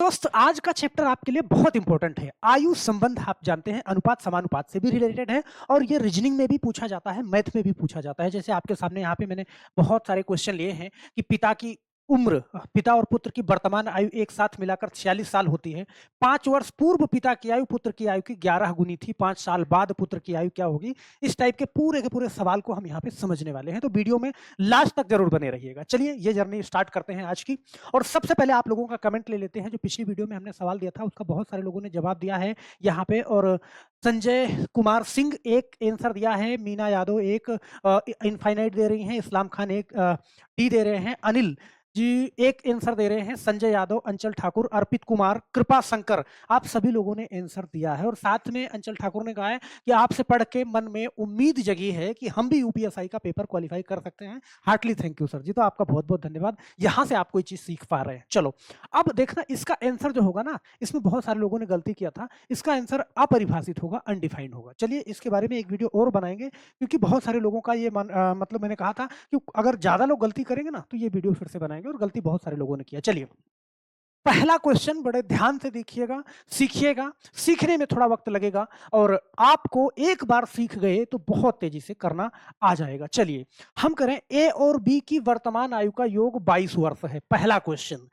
दोस्त आज का चैप्टर आपके लिए बहुत इंपॉर्टेंट है। आयु संबंध आप जानते हैं, अनुपात समानुपात से भी रिलेटेड है और ये रीजनिंग में भी पूछा जाता है, मैथ में भी पूछा जाता है। जैसे आपके सामने यहाँ पे मैंने बहुत सारे क्वेश्चन लिए हैं कि पिता की उम्र, पिता और पुत्र की वर्तमान आयु एक साथ मिलाकर 46 साल होती है। 5 वर्ष पूर्व पिता की आयु पुत्र की आयु की 11 गुनी थी, 5 साल बाद पुत्र की आयु क्या होगी? इस टाइप के पूरे सवाल को हम यहाँ पे समझने वाले हैं, तो वीडियो में लास्ट तक जरूर बने रहिएगा। चलिए ये जर्नी स्टार्ट करते हैं आज की। और सबसे पहले आप लोगों का कमेंट ले लेते हैं। जो पिछली वीडियो में हमने सवाल दिया था उसका बहुत सारे लोगों ने जवाब दिया है यहाँ पे। और संजय कुमार सिंह एक आंसर दिया है, मीना यादव एक, इनफाइनाइट दे रही हैं, इस्लाम खान एक, डी दे रहे हैं, अनिल जी एक आंसर दे रहे हैं, संजय यादव, अंचल ठाकुर, अर्पित कुमार, कृपा शंकर, आप सभी लोगों ने आंसर दिया है। और साथ में अंचल ठाकुर ने कहा है कि आपसे पढ़ के मन में उम्मीद जगी है कि हम भी यूपीएसआई का पेपर क्वालिफाई कर सकते हैं। हार्टली थैंक यू सर जी, तो आपका बहुत बहुत धन्यवाद, यहां से आप कोई चीज सीख पा रहे हैं। चलो अब देखना इसका आंसर जो होगा ना, इसमें बहुत सारे लोगों ने गलती किया था, इसका आंसर अपरिभाषित होगा, अनडिफाइंड होगा। चलिए इसके बारे में एक वीडियो और बनाएंगे, क्योंकि बहुत सारे लोगों का ये मतलब मैंने कहा था कि अगर ज्यादा लोग गलती करेंगे ना तो ये वीडियो फिर से बनाएंगे, और गलती बहुत सारे लोगों ने किया। चलिए पहला क्वेश्चन बड़े ध्यान से देखिएगा, सीखिएगा, सीखने में थोड़ा वक्त लगेगा और आपको एक बार सीख गए तो बहुत तेजी से करना आ जाएगा। चलिए हम करें, ए और बी की वर्तमान आयु का योग 22 वर्ष है। पहला क्वेश्चन,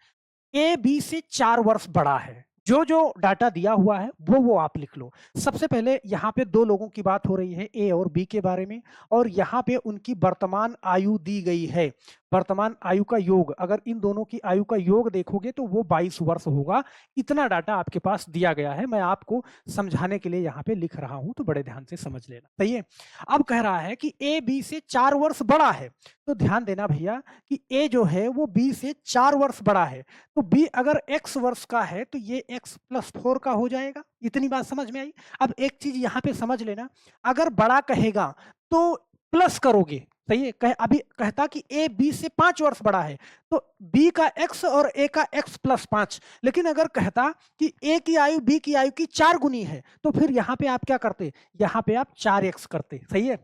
ए बी से 4 वर्ष बड़ा है। जो जो डाटा दिया हुआ है वो आप लिख लो। सबसे पहले यहाँ पे दो लोगों की बात हो रही है, ए और बी के बारे में, और यहाँ पे उनकी वर्तमान आयु दी गई है। वर्तमान आयु का योग, अगर इन दोनों की आयु का योग देखोगे तो वो 22 वर्ष होगा। इतना डाटा आपके पास दिया गया है, मैं आपको समझाने के लिए यहाँ पे लिख रहा हूं, तो बड़े ध्यान से समझ लेना। सही है। अब कह रहा है कि ए बी से 4 वर्ष बड़ा है, तो ध्यान देना भैया कि ए जो है वो बी से 4 वर्ष बड़ा है, तो बी अगर x वर्ष का है तो ये x प्लस 4 का हो जाएगा। इतनी बात समझ में आई। अब एक चीज यहाँ पे समझ लेना, अगर बड़ा कहेगा तो प्लस करोगे। सही है। अभी कहता कि ए बी से 5 वर्ष बड़ा है तो बी का x और ए का x प्लस 5, लेकिन अगर कहता कि ए की आयु बी की आयु की 4 गुनी है तो फिर यहाँ पे आप क्या करते, यहाँ पे आप 4x करते। सही है।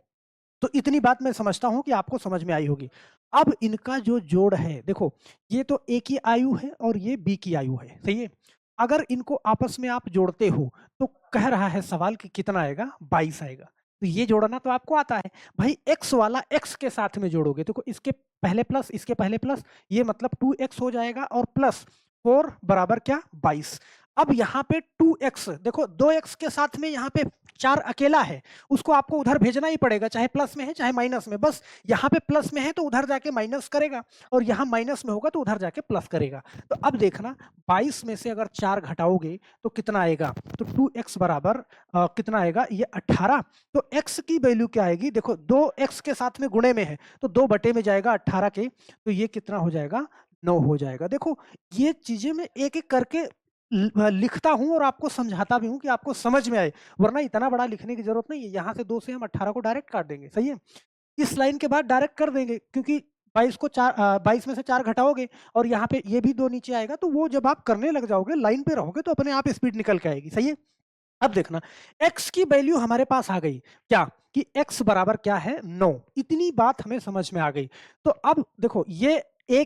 तो इतनी बात मैं समझता हूं कि आपको समझ में आई होगी। अब इनका जो जोड़ है, देखो ये तो ए की आयु है और ये बी की आयु है। सही है। अगर इनको आपस में आप जोड़ते हो तो कह रहा है सवाल कि कितना आएगा, 22 आएगा। तो ये जोड़ना तो आपको आता है भाई, x वाला x के साथ में जोड़ोगे, देखो इसके पहले प्लस इसके पहले प्लस, ये मतलब 2x हो जाएगा, और प्लस 4 बराबर क्या, 22। अब यहाँ पे 2x, देखो 2x के साथ में यहाँ पे 4 अकेला है, उसको आपको उधर भेजना ही पड़ेगा, चाहे प्लस में है चाहे माइनस में। बस यहाँ पे प्लस में है तो उधर जाके माइनस करेगा, और यहाँ माइनस में होगा तो उधर जाके प्लस करेगा। तो अब देखना 22 में से अगर 4 घटाओगे तो कितना आएगा, तो 2x बराबर कितना आएगा, ये 18। तो x की वैल्यू क्या आएगी, देखो 2x के साथ में गुणे में है तो 2 बटे में जाएगा 18 के, तो ये कितना हो जाएगा, 9 हो जाएगा। देखो ये चीजें मैं एक एक करके लिखता हूं और आपको समझाता भी हूं कि आपको समझ में आए, वरना इतना बड़ा लिखने की जरूरत नहीं है। यहां से 2 से हम 18 को डायरेक्ट काट देंगे। सही है। इस लाइन के बाद डायरेक्ट कर देंगे, क्योंकि 22 में से 4 घटाओगे और यहाँ पे ये भी 2 नीचे आएगा, तो वो जब आप करने लग जाओगे, लाइन पे रहोगे, तो अपने आप स्पीड निकल के आएगी। सही है। अब देखना x की वैल्यू हमारे पास आ गई, क्या कि x बराबर क्या है, 9। इतनी बात हमें समझ में आ गई। तो अब देखो ये ए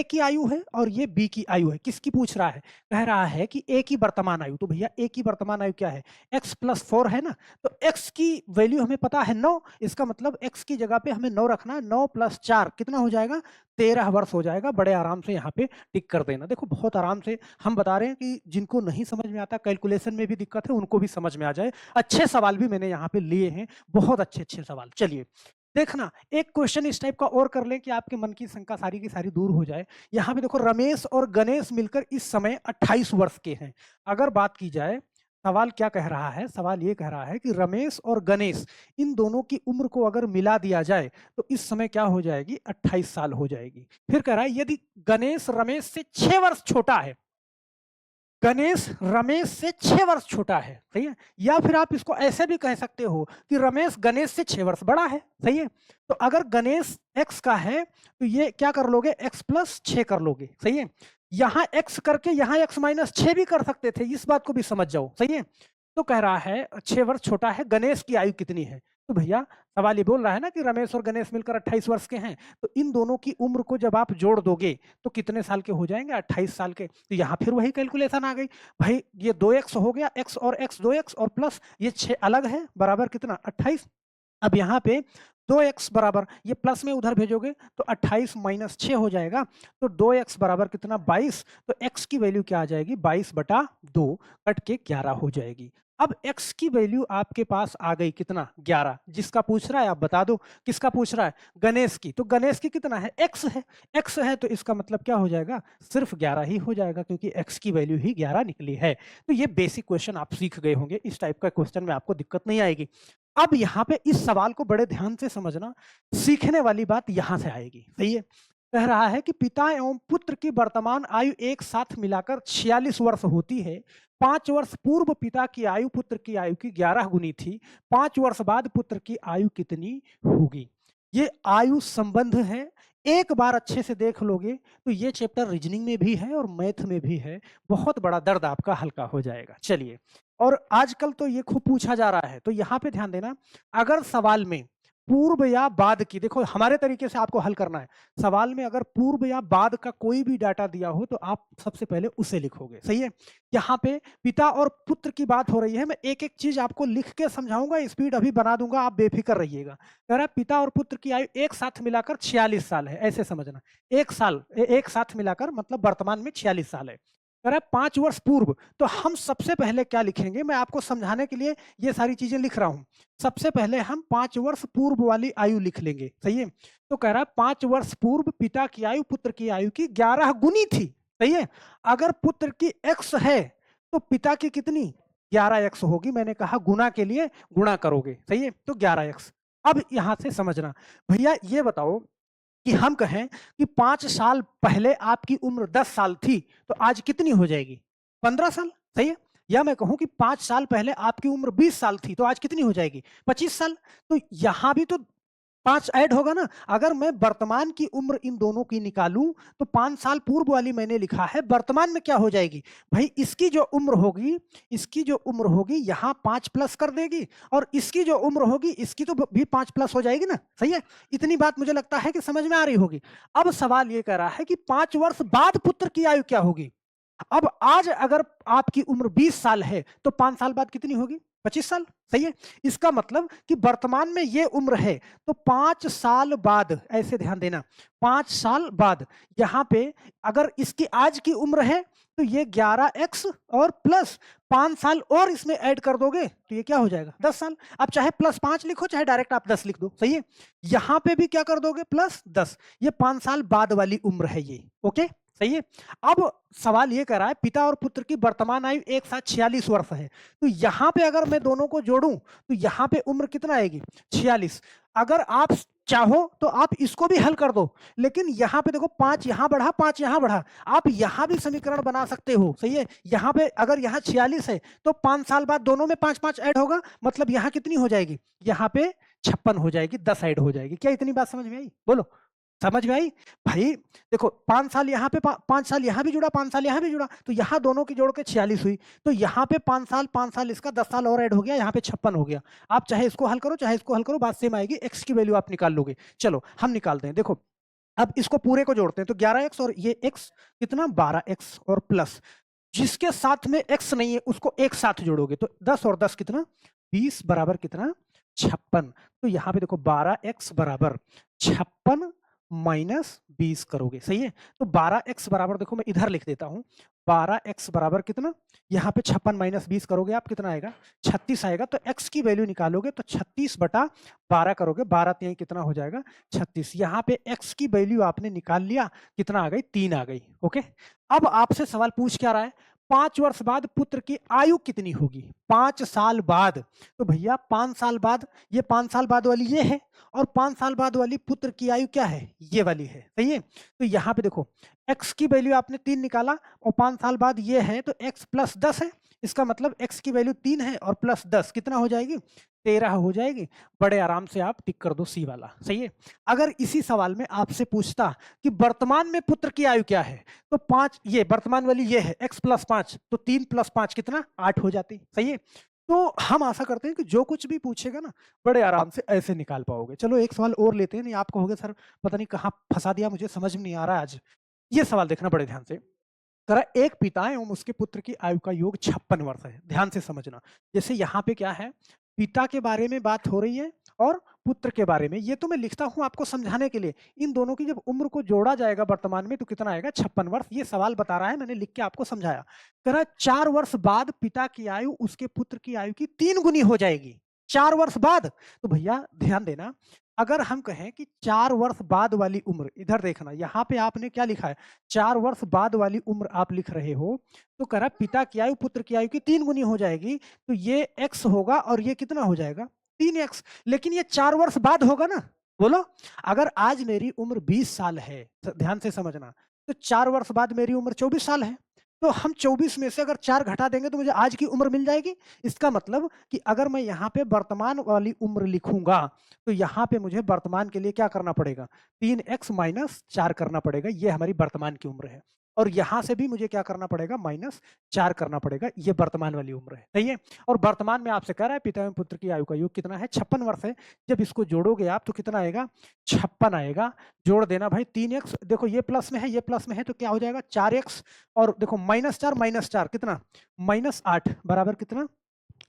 की आयु है और ये बी की आयु है। किसकी पूछ रहा है, कह रहा है कि ए की वर्तमान आयु, तो भैया ए की वर्तमान आयु क्या है, x प्लस 4 है ना, तो x की वैल्यू हमें पता है 9, इसका मतलब x की जगह पे हमें 9 रखना है। 9 प्लस 4 कितना हो जाएगा, 13 वर्ष हो जाएगा। बड़े आराम से यहाँ पे टिक कर देना। देखो बहुत आराम से हम बता रहे हैं कि जिनको नहीं समझ में आता, कैलकुलेशन में भी दिक्कत है, उनको भी समझ में आ जाए। अच्छे सवाल भी मैंने यहाँ पे लिए हैं, बहुत अच्छे अच्छे सवाल। चलिए देखना एक क्वेश्चन इस टाइप का और कर लें कि आपके मन की शंका सारी की सारी दूर हो जाए। यहाँ पे देखो रमेश और गणेश मिलकर इस समय 28 वर्ष के हैं। अगर बात की जाए, सवाल क्या कह रहा है, सवाल ये कह रहा है कि रमेश और गणेश इन दोनों की उम्र को अगर मिला दिया जाए तो इस समय क्या हो जाएगी, 28 साल हो जाएगी। फिर कह रहा है यदि गणेश रमेश से 6 वर्ष छोटा है, गणेश रमेश से 6 वर्ष छोटा है। सही है। या फिर आप इसको ऐसे भी कह सकते हो कि रमेश गणेश से 6 वर्ष बड़ा है। सही है। तो अगर गणेश x का है तो ये क्या कर लोगे, x प्लस 6 कर लोगे। सही है। यहां x करके यहां x माइनस 6 भी कर सकते थे, इस बात को भी समझ जाओ। सही है। तो कह रहा है 6 वर्ष छोटा है, गणेश की आयु कितनी है, तो भैया सवाल ये बोल रहा है ना कि रमेश और गणेश मिलकर 28 वर्ष के हैं, तो इन दोनों की उम्र को जब आप जोड़ दोगे तो कितने साल के हो जाएंगे? 28 साल के। तो यहाँ फिर वही कैलकुलेशन आ गई। भाई ये 2x हो गया, x और x 2x और प्लस ये 6 अलग है बराबर कितना? 28। अब यहाँ पे 2x बराबर ये प्लस में उधर भेजोगे तो 28 माइनस 6 हो जाएगा, तो 2x बराबर कितना? 22। तो x की वैल्यू क्या आ जाएगी? 22/2 कट के 11 हो जाएगी। अब x की वैल्यू आपके पास आ गई कितना? 11। जिसका पूछ रहा है आप बता दो। किसका पूछ रहा है? गणेश की। तो गणेश की कितना है? x है। x है तो इसका मतलब क्या हो जाएगा? सिर्फ 11 ही हो जाएगा, क्योंकि x की वैल्यू ही 11 निकली है। तो ये बेसिक क्वेश्चन आप सीख गए होंगे। इस टाइप का क्वेश्चन में आपको दिक्कत नहीं आएगी। अब यहाँ पे इस सवाल को बड़े ध्यान से समझना, सीखने वाली बात यहाँ से आएगी। सही है? कह रहा है कि पिता एवं पुत्र की वर्तमान आयु एक साथ मिलाकर 46 वर्ष होती है। 5 वर्ष पूर्व पिता की आयु पुत्र की आयु की 11 गुनी थी। 5 वर्ष बाद पुत्र की आयु कितनी होगी? ये आयु संबंध है। एक बार अच्छे से देख लोगे तो ये चैप्टर रीजनिंग में भी है और मैथ में भी है। बहुत बड़ा दर्द आपका हल्का हो जाएगा। चलिए, और आजकल तो ये खूब पूछा जा रहा है, तो यहाँ पे ध्यान देना। अगर सवाल में पूर्व या बाद की, देखो हमारे तरीके से आपको हल करना है। सवाल में अगर पूर्व या बाद का कोई भी डाटा दिया हो तो आप सबसे पहले उसे लिखोगे। सही है? यहाँ पे पिता और पुत्र की बात हो रही है। मैं एक एक चीज आपको लिख के समझाऊंगा, स्पीड अभी बना दूंगा, आप बेफिक्र रहिएगा। कह रहा है पिता और पुत्र की आयु एक साथ मिलाकर 46 साल है, ऐसे समझना। एक साल एक साथ मिलाकर मतलब वर्तमान में 46 साल है। कह रहा है 5 वर्ष पूर्व, तो हम सबसे पहले क्या लिखेंगे? मैं आपको समझाने के लिए ये सारी चीजें लिख रहा हूं। सबसे पहले हम 5 वर्ष पूर्व वाली आयु लिख लेंगे। सही है? तो कह रहा है 5 वर्ष पूर्व पिता की आयु पुत्र की आयु की 11 गुनी थी। सही है? अगर पुत्र की x है तो पिता की कितनी? 11x होगी। मैंने कहा गुना के लिए गुणा करोगे। सही है? तो 11x। अब यहां से समझना भैया, ये बताओ कि हम कहें कि 5 साल पहले आपकी उम्र 10 साल थी, तो आज कितनी हो जाएगी? 15 साल। सही है? या मैं कहूं कि 5 साल पहले आपकी उम्र 20 साल थी, तो आज कितनी हो जाएगी? 25 साल। तो यहां भी तो 5 ऐड होगा ना। अगर मैं वर्तमान की उम्र इन दोनों की निकालूं तो 5 साल पूर्व वाली मैंने लिखा है, वर्तमान में क्या हो जाएगी? भाई इसकी जो उम्र होगी, इसकी जो उम्र होगी यहां 5 प्लस कर देगी, और इसकी जो उम्र होगी इसकी तो भी 5 प्लस हो जाएगी ना। सही है? इतनी बात मुझे लगता है कि समझ में आ रही होगी। अब सवाल ये कह रहा है कि 5 वर्ष बाद पुत्र की आयु क्या होगी? अब आज अगर आपकी उम्र 20 साल है तो 5 साल बाद कितनी होगी? 25 साल। सही है? इसका मतलब कि वर्तमान में ये उम्र है, तो 5 साल बाद, ऐसे ध्यान देना, 5 साल बाद यहां पे अगर इसकी आज की उम्र है तो ये 11x और प्लस 5 साल और इसमें ऐड कर दोगे तो ये क्या हो जाएगा? 10 साल। अब चाहे +5 लिखो चाहे डायरेक्ट आप 10 लिख दो। सही है? यहां पे भी क्या कर दोगे? +10। ये 5 साल बाद वाली उम्र है ये। ओके? सही है? अब सवाल ये कर रहा है पिता और पुत्र की वर्तमान आयु एक साथ 46 वर्ष है, तो यहां पे अगर मैं दोनों को जोड़ूं तो यहां पे उम्र कितना आएगी? 46। अगर आप चाहो तो आप इसको भी हल कर दो, लेकिन यहां पे देखो 5 यहां बढ़ा 5 यहां बढ़ा, आप यहां भी समीकरण बना सकते हो। सही है? यहां पे अगर यहां 46 है तो 5 साल बाद दोनों में 5-5 ऐड होगा, मतलब यहां कितनी हो जाएगी? यहां पे 56 हो जाएगी, 10 ऐड हो जाएगी। क्या इतनी बात समझ में आई? बोलो, समझ में आई? भाई देखो 5 साल यहाँ पे 5 साल यहाँ भी जुड़ा, 5 साल यहाँ भी जुड़ा, तो यहाँ दोनों की जोड़ के 46 हुई। तो यहाँ पे 5 साल इसका 10 साल और ऐड हो गया, यहाँ पे 56 हो गया। आप चाहे इसको हल करो चाहे इसको हल करो, बात सेम आएगी। x की वैल्यू आप निकाल लोगे। चलो हम निकालते हैं। देखो अब इसको पूरे को जोड़ते हैं, तो 11x और ये x कितना? 12x और प्लस जिसके साथ में x नहीं है उसको एक साथ जोड़ोगे तो 10 और 10 कितना? 20 बराबर कितना? 56। तो यहाँ पे देखो 12x बराबर 56 माइनस 20 करोगे। सही है? तो 12x बराबर, देखो मैं इधर लिख देता हूं, 12x बराबर कितना? यहाँ पे 56 माइनस 20 करोगे आप कितना आएगा? 36 आएगा। तो x की वैल्यू निकालोगे तो 36/12 करोगे, 12 3 कितना हो जाएगा? 36। यहाँ पे x की वैल्यू आपने निकाल लिया, कितना आ गई? 3 आ गई। ओके? अब आपसे सवाल पूछ क्या रहा है? 5 वर्ष बाद पुत्र की आयु कितनी होगी? 5 साल बाद। तो भैया 5 साल बाद, ये 5 साल बाद वाली ये है, और 5 साल बाद वाली पुत्र की आयु क्या है? ये वाली है। सही है? तो यहाँ पे देखो x की वैल्यू आपने 3 निकाला और 5 साल बाद ये है, तो x प्लस 10 है। इसका मतलब x की वैल्यू 3 है और प्लस 10 कितना हो जाएगी? 13 हो जाएगी। बड़े आराम से आप टिक कर दो सी वाला। सही है? अगर इसी सवाल में आपसे पूछता कि वर्तमान में पुत्र की आयु क्या है, तो 5, ये वर्तमान वाली ये है x प्लस 5, तो 3 प्लस 5 कितना? 8 हो जाती। सही है? तो हम आशा करते हैं कि जो कुछ भी पूछेगा ना, बड़े आराम से ऐसे निकाल पाओगे। चलो एक सवाल और लेते हैं, नहीं आप कहोगे सर पता नहीं कहाँ फँसा दिया मुझे समझ में नहीं आ रहा आज। ये सवाल देखना बड़े ध्यान से। कह रहा है एक पिता एवं उसके पुत्र की आयु का योग 56 वर्ष है। ध्यान से समझना। जैसे यहाँ पे क्या है, पिता के बारे में बात हो रही है और पुत्र के बारे में। ये तो मैं लिखता हूँ आपको समझाने के लिए। इन दोनों की जब उम्र को जोड़ा जाएगा वर्तमान में तो कितना आएगा 56 वर्ष। ये सवाल बता रहा है, मैंने लिख के आपको समझाया। कह रहा है 4 वर्ष बाद पिता की आयु उसके पुत्र की आयु की 3 गुनी हो जाएगी। 4 वर्ष बाद। तो भैया ध्यान देना, अगर हम कहें कि 4 वर्ष बाद वाली उम्र, इधर देखना, यहाँ पे आपने क्या लिखा है? 4 वर्ष बाद वाली उम्र आप लिख रहे हो, तो कह रहा है पिता की आयु पुत्र की आयु की 3 गुनी हो जाएगी, तो ये x होगा और ये कितना हो जाएगा? 3x। लेकिन ये 4 वर्ष बाद होगा ना? बोलो, अगर आज मेरी उम्र 20 साल है, ध्यान से समझना, तो 4 वर्ष बाद मेरी उम्र 24 साल है। तो हम 24 में से अगर 4 घटा देंगे तो मुझे आज की उम्र मिल जाएगी। इसका मतलब कि अगर मैं यहाँ पे वर्तमान वाली उम्र लिखूँगा, तो यहाँ पे मुझे वर्तमान के लिए क्या करना पड़ेगा? 3x माइनस 4 करना पड़ेगा, ये हमारी वर्तमान की उम्र है। और यहाँ से भी मुझे क्या करना पड़ेगा? माइनस 4 करना पड़ेगा, ये वर्तमान वाली उम्र है, सही है? और वर्तमान में आपसे कह रहा है पिता एवं पुत्र की आयु का योग कितना है? 56 वर्ष है। जब इसको जोड़ोगे आप तो कितना आएगा? 56 आएगा। जोड़ देना भाई 3x, देखो ये प्लस में है, ये प्लस में है तो क्या हो जाएगा? 4x, और देखो माइनस 4 कितना? -8 बराबर कितना?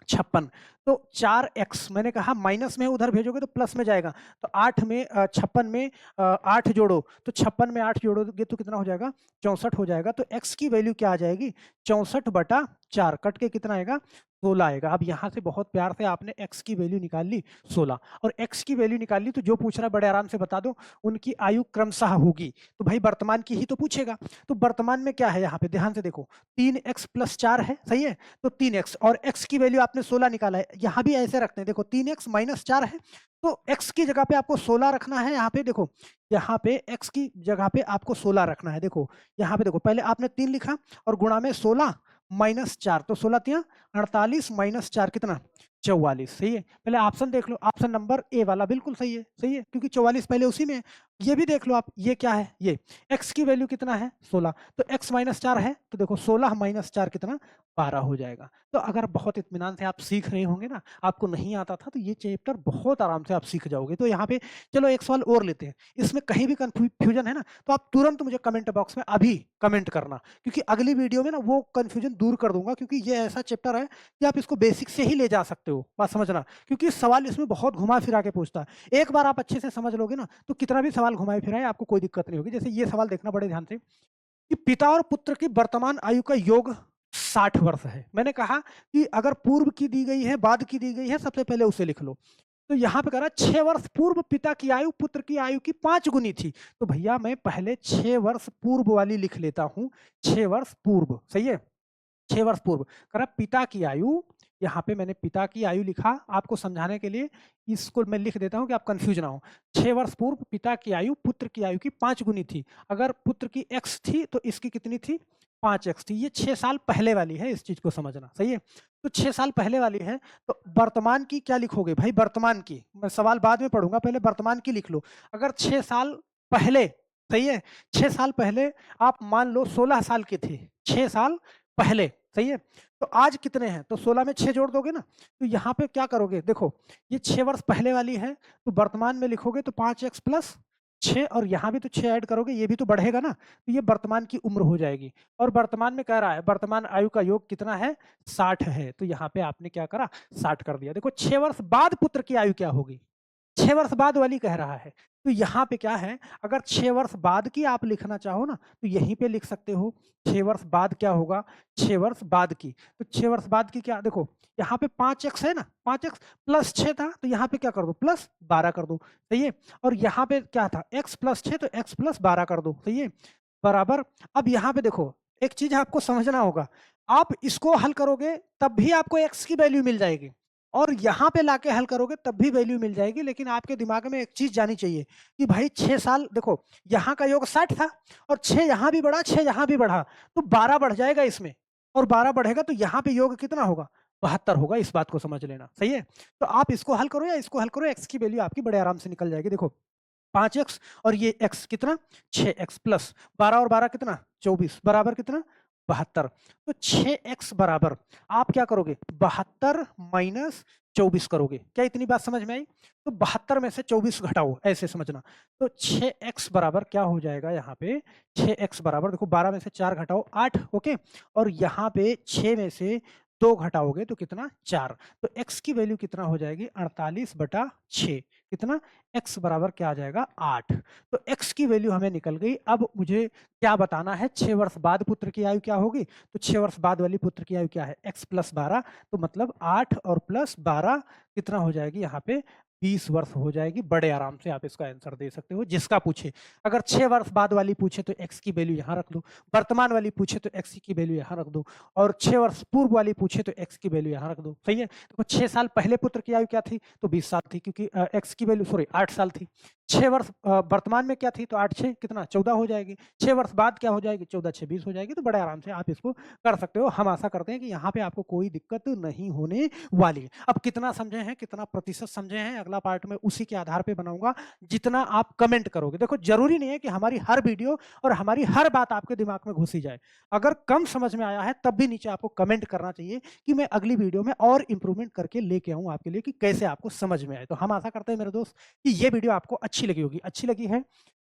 56। तो 4x मैंने कहा माइनस में उधर भेजोगे तो प्लस में जाएगा। तो 8 में 56 में 8 जोड़ो, तो 56 में 8 जोड़ोगे तो कितना हो जाएगा? 64 हो जाएगा। तो x की वैल्यू क्या आ जाएगी? 64/4 कट के कितना आएगा? 16 आएगा। अब यहाँ से बहुत प्यार से आपने x की वैल्यू निकाल ली 16, और x की वैल्यू निकाल ली तो जो पूछ रहा है बड़े आराम से बता दो, उनकी आयु क्रमशः होगी। तो भाई वर्तमान की ही तो पूछेगा। तो वर्तमान में क्या है यहाँ पे ध्यान से देखो, 3x + 4 है, सही है? तो 3x, और x की वैल्यू आपने 16 निकाला है। यहाँ भी ऐसे रखते हैं, देखो 3x - 4 है, तो x की जगह पे आपको 16 रखना है। यहाँ पे देखो, यहाँ पे x की जगह पे आपको 16 रखना है। देखो यहाँ पे देखो, पहले आपने 3 लिखा और गुणा में 16 - 4, तो 16 तिया 48 - 4 कितना? 44, सही है? पहले ऑप्शन देख लो, ऑप्शन नंबर ए वाला बिल्कुल सही है, क्योंकि 44 पहले उसी में है। ये भी देख लो आप, ये क्या है? ये x की वैल्यू कितना है? 16, तो x - 4 है, तो देखो 16 - 4 कितना? 12 हो जाएगा। तो अगर बहुत इत्मीनान से आप सीख रहे होंगे ना, आपको नहीं आता था तो ये चैप्टर बहुत आराम से आप सीख जाओगे। तो यहाँ पे चलो एक सवाल और लेते हैं, इसमें कहीं भी कन्फ्यूजन है ना, तो आप तुरंत मुझे कमेंट बॉक्स में अभी कमेंट करना, क्योंकि अगली वीडियो में ना वो कन्फ्यूजन दूर कर दूंगा, क्योंकि ये ऐसा चैप्टर है कि आप इसको बेसिक से ही ले जा सकते हो, बात समझना, क्योंकि सवाल इसमें बहुत घुमा फिरा के पूछता है। एक बार आप अच्छे से समझ लोगे ना, तो कितना भी सवाल घुमाए फिराए आपको कोई दिक्कत नहीं होगी। जैसे ये सवाल देखना बड़े ध्यान से, कि पिता और पुत्र की वर्तमान आयु का योग 60 वर्ष है। मैंने कहा कि अगर पूर्व की दी गई है, बाद की दी गई है, सबसे पहले उसे लिख लो। तो यहाँ पे कह रहा है 6 वर्ष पूर्व पिता की आयु पुत्र की आयु की 5 गुनी थी। तो भैया मैं पहले 6 वर्ष पूर्व वाली लिख लेता हूँ। 6 वर्ष पूर्व, सही है? 6 वर्ष पूर्व। कह रहा पिता की आयु, यहाँ पे मैंने पिता की आयु लिखा आपको समझाने के लिए, इसको मैं लिख देता हूँ कि आप कंफ्यूज ना हो। 6 वर्ष पूर्व पिता की आयु पुत्र की आयु की 5 गुनी थी। अगर पुत्र की x थी तो इसकी कितनी थी? 5x थी। ये 6 साल पहले वाली है, इस चीज को समझना, सही है? तो 6 साल पहले वाली है, तो वर्तमान की क्या लिखोगे भाई? वर्तमान की, मैं सवाल बाद में पढ़ूंगा, पहले वर्तमान की लिख लो। अगर 6 साल पहले, सही है, 6 साल पहले आप मान लो 16 साल के थे, 6 साल पहले, सही है? तो आज कितने हैं? तो 16 में 6 जोड़ दोगे ना, तो यहाँ पे क्या करोगे? देखो ये 6 वर्ष पहले वाली है, तो वर्तमान में लिखोगे तो 5x + 6, और यहाँ भी तो 6 ऐड करोगे, ये भी तो बढ़ेगा ना, तो ये वर्तमान की उम्र हो जाएगी। और वर्तमान में कह रहा है वर्तमान आयु का योग कितना है? 60 है। तो यहाँ पे आपने क्या करा? 60 कर दिया। देखो 6 वर्ष बाद पुत्र की आयु क्या होगी? 6 वर्ष बाद वाली कह रहा है। तो यहाँ पे क्या है, अगर 6 वर्ष बाद की आप लिखना चाहो ना, तो यहीं पे लिख सकते हो। 6 वर्ष बाद क्या होगा? 6 वर्ष बाद की। तो 6 वर्ष बाद की क्या, देखो यहाँ पे 5x है ना, 5x + 6 था, तो यहाँ पे क्या कर दो? +12 कर दो, सही है? और यहाँ पे क्या था? x + 6, तो x + 12 कर दो, सही है? बराबर। अब यहाँ पे देखो, एक चीज़ आपको समझना होगा, आप इसको हल करोगे तब भी आपको x की वैल्यू मिल जाएगी, और यहाँ पे लाके हल करोगे तब भी वैल्यू मिल जाएगी। लेकिन आपके दिमाग में एक चीज़ जानी चाहिए कि भाई 6 साल, देखो यहाँ का योग 60 था, और 6 यहाँ भी बढ़ा, 6 यहाँ भी बढ़ा, तो 12 बढ़ जाएगा इसमें, और 12 बढ़ेगा तो यहाँ पे योग कितना होगा? 72 होगा। इस बात को समझ लेना, सही है? तो आप इसको हल करो या इसको हल करो, x की वैल्यू आपकी बड़े आराम से निकल जाएगी। देखो 5x और ये x कितना? 6x प्लस 12 और 12 कितना? 24 बराबर कितना? 72। तो 6x बराबर आप क्या करोगे? 72 माइनस 24 करोगे। क्या इतनी बात समझ में आई? तो 72 में से 24 घटाओ, ऐसे समझना। तो 6x बराबर क्या हो जाएगा यहाँ पे? 6x बराबर देखो 12 में से 4 घटाओ 8, ओके? और यहाँ पे 6 में से 2 घटाओगे तो कितना? 4। तो x की वैल्यू कितना हो जाएगी? 48/6। कितना? x बराबर क्या आ जाएगा? 8। तो x की वैल्यू हमें निकल गई। अब मुझे क्या बताना है? 6 वर्ष बाद पुत्र की आयु क्या होगी? तो 6 वर्ष बाद वाली पुत्र की आयु क्या है? x + 12। तो मतलब 8 और प्लस 12 कितना हो जाएगी यहाँ पे? 20 वर्ष हो जाएगी। बड़े आराम से आप इसका आंसर दे सकते हो, जिसका पूछे। अगर 6 वर्ष बाद वाली पूछे तो x की वैल्यू यहाँ रख दो, वर्तमान वाली पूछे तो x की वैल्यू यहाँ रख दो, और 6 वर्ष पूर्व वाली पूछे तो x की वैल्यू यहाँ रख दो। सही है? तो 6 साल पहले पुत्र की आयु क्या थी? तो 20 साल थी, क्योंकि x की वैल्यू सॉरी 8 साल थी। 6 वर्ष वर्तमान में क्या थी? तो 8 6 कितना? 14 हो जाएगी। 6 वर्ष बाद क्या हो जाएगी? 14 6 20 हो जाएगी। तो बड़े आराम से आप इसको कर सकते हो। हम आशा करते हैं कि यहाँ पे आपको कोई दिक्कत नहीं होने वाली है। अब कितना समझे हैं, कितना प्रतिशत समझे हैं, अगला पार्ट में उसी के आधार पे बनाऊंगा जितना आप कमेंट करोगे। देखो जरूरी नहीं है कि हमारी हर वीडियो और हमारी हर बात आपके दिमाग में घुसी जाए। अगर कम समझ में आया है तब भी नीचे आपको कमेंट करना चाहिए कि मैं अगली वीडियो में और इंप्रूवमेंट करके लेके आऊं आपके लिए कि कैसे आपको समझ में आए। तो हम आशा करते हैं मेरे दोस्त कि ये वीडियो आपको अच्छी लगी होगी। अच्छी लगी है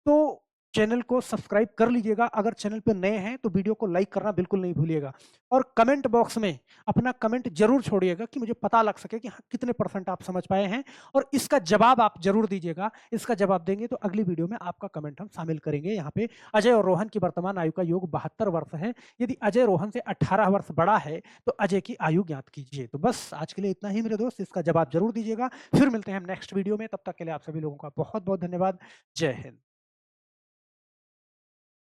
तो चैनल को सब्सक्राइब कर लीजिएगा। अगर चैनल पे नए हैं तो वीडियो को लाइक करना बिल्कुल नहीं भूलिएगा, और कमेंट बॉक्स में अपना कमेंट जरूर छोड़िएगा कि मुझे पता लग सके कि हाँ, कितने % आप समझ पाए हैं, और इसका जवाब आप जरूर दीजिएगा। इसका जवाब देंगे तो अगली वीडियो में आपका कमेंट हम शामिल करेंगे। यहाँ पे अजय और रोहन की वर्तमान आयु का योग 72 वर्ष है। यदि अजय रोहन से 18 वर्ष बड़ा है तो अजय की आयु ज्ञात कीजिए। तो बस आज के लिए इतना ही मेरे दोस्त, इसका जवाब जरूर दीजिएगा। फिर मिलते हैं हम नेक्स्ट वीडियो में, तब तक के लिए आप सभी लोगों का बहुत बहुत धन्यवाद। जय हिंद।